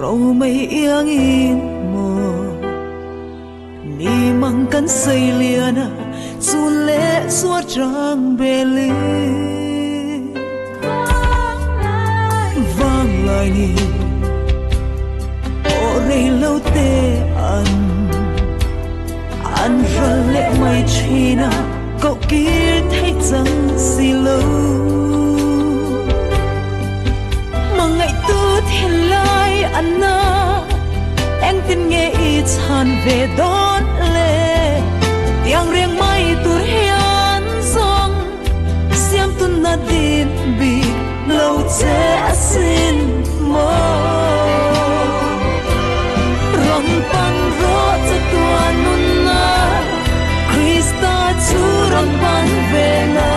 rau mai yang in mo ni mang kan say liana su le suat trăng beli vang lại ni o rei lâu te an ra lệ mai china cậu kia thấy chẳng gì lâu mà ngày tu thiên lai anh na em tin nghe ít hàn về đón lệ tiếng riêng mai tu hiền song xem tu na din bi lâu che xin mơ rong pan ro cho tua nun na Krista chu rong pan về na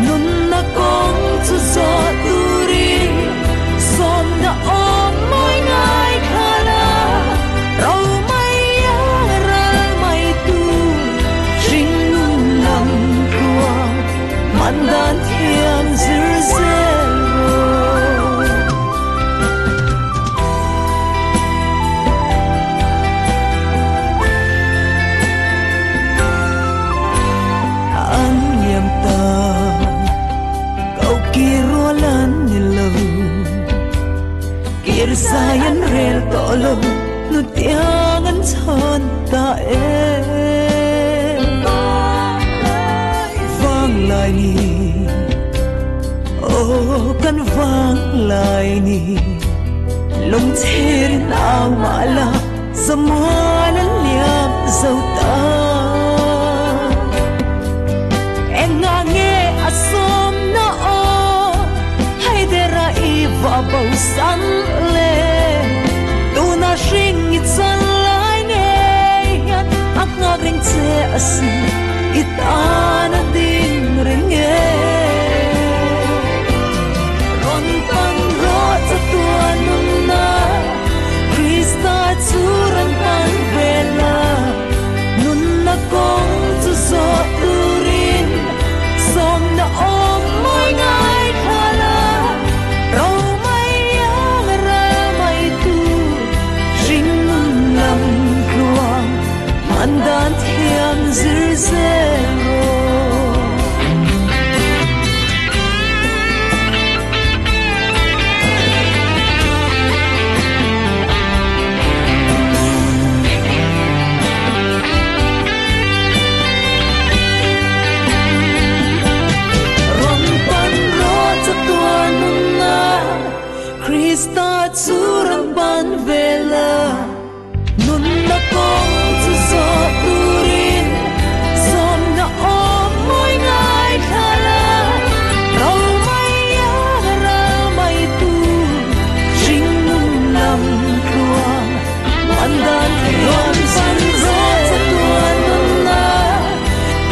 nun na kong chu zo tu ri som na om mai ngai khala rau mai ya ra mai tu jing nun nam kua man dan thiam zir zero an niệm ta cậu kia rua lan như lâu kia sayan rel to lo nu tiang an chon ta vang lại ni oh kan vang lại ni lung chen ao ma la zamwa lan liam dâu ta em nga nghe asom na o hay de ra i va bau san le tu na sing it san lai nghe yan ak nga ring che asi it ana ding ring nghe ron pan ro cha tua nun na Krista chu ran pan vela nun na kong chu so tu rin som na om mai ngai khala rau mai yang ra mai tu jing nun nam kluang man dan thiam zir zero Krista chu rang ban vela nun na kong chu so turin som na om moi ngai khala rau mai ya ra mai tu jing nun nam kluang man dan yon san ro cha tua nun na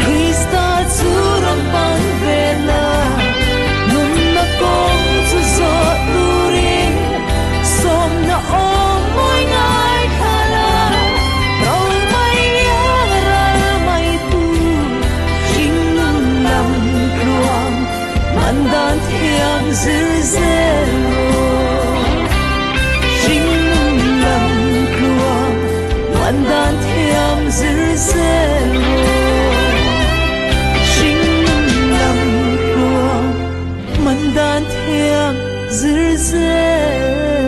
Krista chu rang ban vela nun na kong chu so turin som na om moi ngai khala rau mai ya ra mai tu jing nun nam kluang man dan thiam zir zero jing nun nam kluang man dan thiam zir zero jing nun nam kluang man dan thiam zir zero